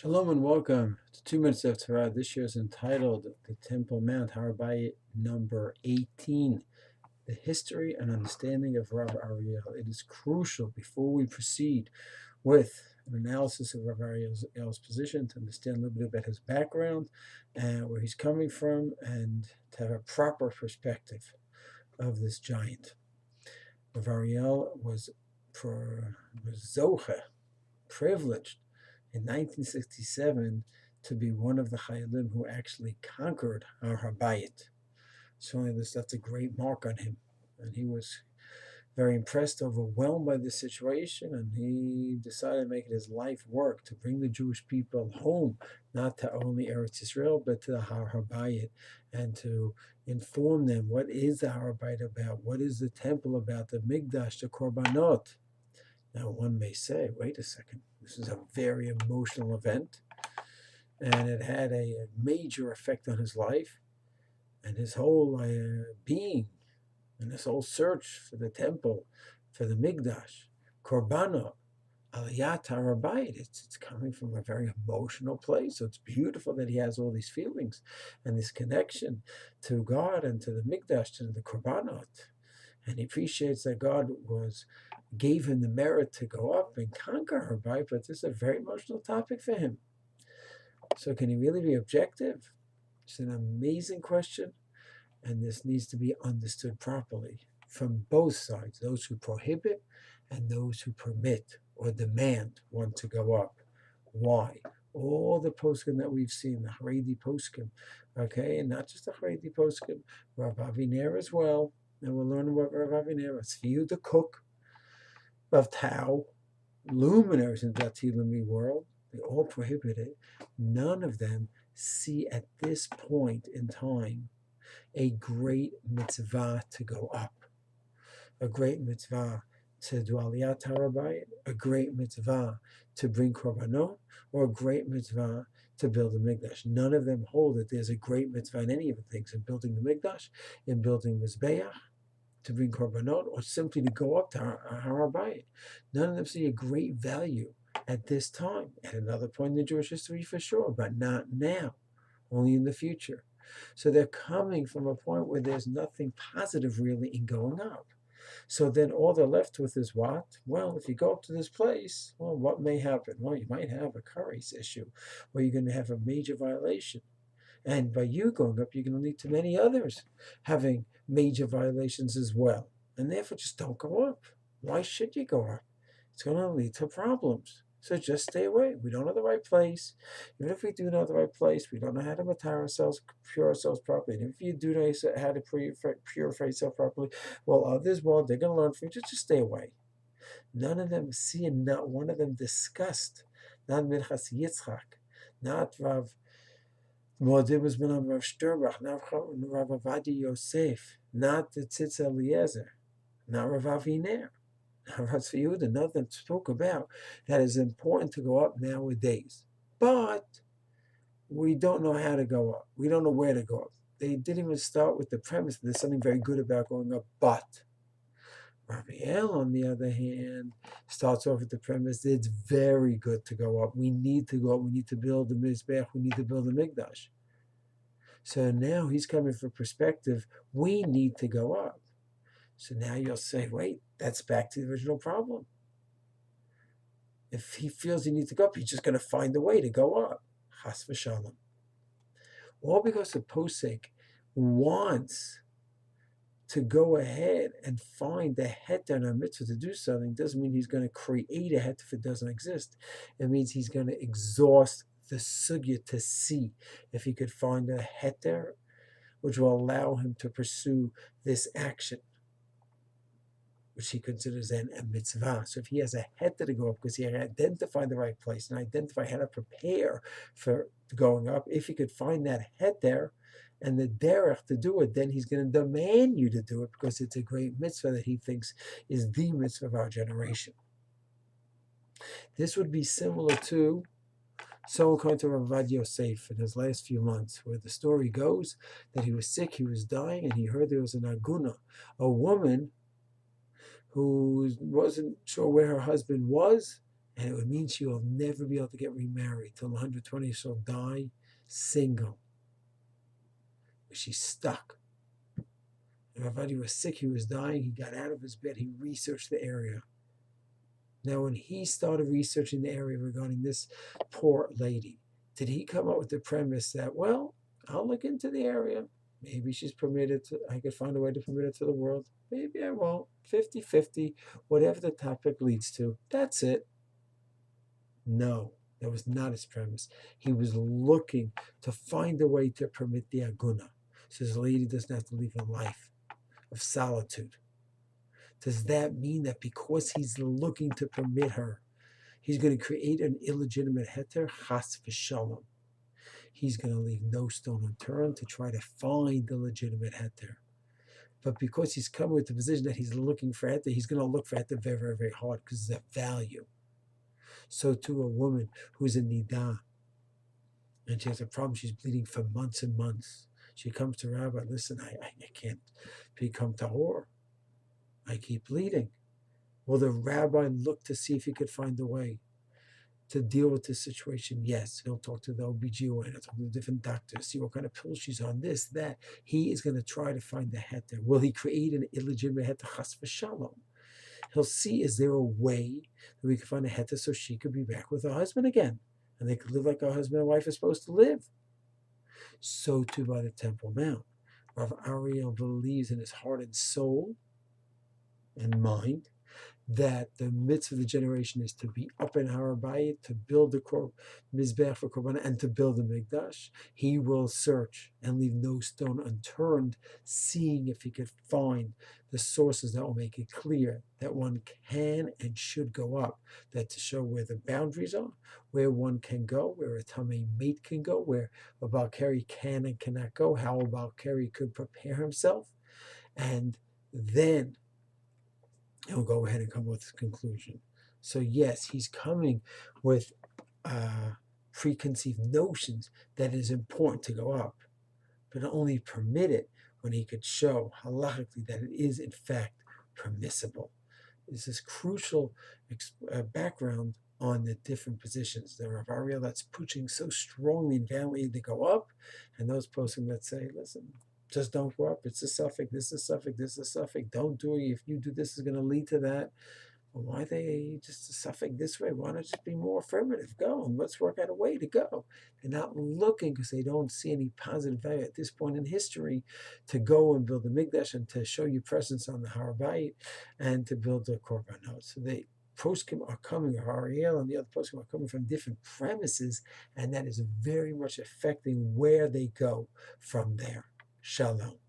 Shalom and welcome to 2 Minutes of Torah. This year is entitled The Temple Mount, Habayit number 18, The History and Understanding of Rav Ariel. It is crucial before we proceed with an analysis of Rav Ariel's position to understand a little bit about his background and where he's coming from and to have a proper perspective of this giant. Rav Ariel was zoche, privileged in 1967 to be one of the Chayalim who actually conquered our Habayit. Certainly this left a great mark on him. And he was very impressed, overwhelmed by this situation, and he decided to make it his life work to bring the Jewish people home, not to only Eretz Israel, but to the Har Habayit, and to inform them what is the Har Habayit about, what is the temple about, the Mikdash, the Korbanot. Now one may say, wait a second, this is a very emotional event, and it had a major effect on his life and his whole being, and his whole search for the temple, for the Mikdash, Korbanot, Aliyat Habayit. It's coming from a very emotional place. So it's beautiful that he has all these feelings and this connection to God and to the Mikdash, to the Korbanot. And he appreciates that God gave him the merit to go up and conquer Habayit, but this is a very emotional topic for him. So can he really be objective? It's an amazing question, and this needs to be understood properly from both sides, those who prohibit and those who permit or demand one to go up. Why? All the poskim that we've seen, the Haredi poskim, okay, and not just the Haredi poskim, Rav Aviner as well, and we'll learn about Rav Aviner, Tzvi the cook, Rav Tau, luminaries in the Datilami world, they all prohibit it. None of them see at this point in time a great mitzvah to go up, a great mitzvah to do Aliyat Habayit, a great mitzvah to bring Korbanot, or a great mitzvah to build a Mikdash. None of them hold that there's a great mitzvah in any of the things, in building the Mikdash, in building Mizbeach, to bring Korbanot, or simply to go up to Habayit. None of them see a great value at this time. At another point in the Jewish history for sure, but not now, only in the future. So they're coming from a point where there's nothing positive really in going up. So then all they're left with is what? Well, if you go up to this place, well, what may happen? Well, you might have a curries issue where you're going to have a major violation. And by you going up, you're going to lead to many others having major violations as well. And therefore, just don't go up. Why should you go up? It's going to lead to problems. So just stay away. We don't know the right place. Even if we do know the right place, we don't know how to pure ourselves properly. And if you do know how to purify yourself properly, well, others, well, they're going to learn from you. Just stay away. None of them see, and not one of them discussed. Not Minchas Yitzchak, not Rav Moedim was Rav Sternbach, not Rav Avadi Yosef, not the Tzitz Eliezer, not Rav Aviner. Rav Tzvi none of them spoke about that is important to go up nowadays. But we don't know how to go up. We don't know where to go up. They didn't even start with the premise that there's something very good about going up. But Ariel, on the other hand, starts off with the premise that it's very good to go up. We need to go up. We need to build the Mizbech. We need to build the Mikdash. So now he's coming from perspective, we need to go up. So now you'll say, wait, that's back to the original problem. If he feels he needs to go up, he's just going to find a way to go up. Chas v'shalom. All because the posek wants to go ahead and find the heter and a mitzvah to do something doesn't mean he's going to create a heter if it doesn't exist. It means he's going to exhaust the sugya to see if he could find a heter which will allow him to pursue this action, which he considers then a mitzvah. So if he has a heter to go up because he had identified the right place and identify how to prepare for going up, if he could find that heter and the derech to do it, then he's going to demand you to do it because it's a great mitzvah that he thinks is the mitzvah of our generation. This would be similar to someone coming to Rav Yosef in his last few months, where the story goes that he was sick, he was dying, and he heard there was an aguna, a woman who wasn't sure where her husband was, And it would mean she will never be able to get remarried. Till 120, she'll die single. She's stuck. And Ravadi was sick, he was dying, he got out of his bed, he researched the area. Now, when he started researching the area regarding this poor lady, did he come up with the premise that, well, I'll look into the area. Maybe she's permitted to, I could find a way to permit it to the world. Maybe I won't. 50-50, whatever the topic leads to. That's it. No, that was not his premise. He was looking to find a way to permit the aguna. So this lady doesn't have to live a life of solitude. Does that mean that because he's looking to permit her, he's going to create an illegitimate heter? Chas v'shalom. He's going to leave no stone unturned to try to find the legitimate heter. But because he's coming with the position that he's looking for heter, he's going to look for heter very, very, very hard because it's a value. So to a woman who's in nidah, and she has a problem, she's bleeding for months and months. She comes to Rabbi, listen, I can't become tahor. I keep bleeding. Will the rabbi look to see if he could find a way to deal with this situation? Yes, he'll talk to the OBGYN, he'll talk to the different doctors, see what kind of pills she's on, this, that. He is going to try to find the heter. Will he create an illegitimate heter? Chas v'shalom. He'll see, is there a way that we can find a heter so she could be back with her husband again, and they could live like a husband and wife are supposed to live. So too by the Temple Mount. Rav Ariel believes in his heart and soul and mind that the mitzvah of the generation is to be up in Habayit, to build the Mizbeach for Korban, and to build the Mikdash. He will search and leave no stone unturned, seeing if he could find the sources that will make it clear that one can and should go up, that to show where the boundaries are, where one can go, where a Tamei mate can go, where a Balkari can and cannot go, how a Balkari could prepare himself, and then he'll go ahead and come with his conclusion. So yes, he's coming with preconceived notions that it is important to go up, but only permit it when he could show halachically that it is in fact permissible. It's this crucial background on the different positions. The Rav Ariel that's pushing so strongly and valiantly to go up, and those posting that say, listen, just don't go up. It's a suffix. This is a suffix. This is a suffix. Don't do it. If you do this, it's going to lead to that. Well, why they just a suffix this way? Why not just be more affirmative? Go and let's work out a way to go. They're not looking because they don't see any positive value at this point in history to go and build the Mikdash and to show your presence on the Habayit and to build the Korbanot. So the poskim are coming, Ariel and the other poskim are coming from different premises, and that is very much affecting where they go from there. Shalom.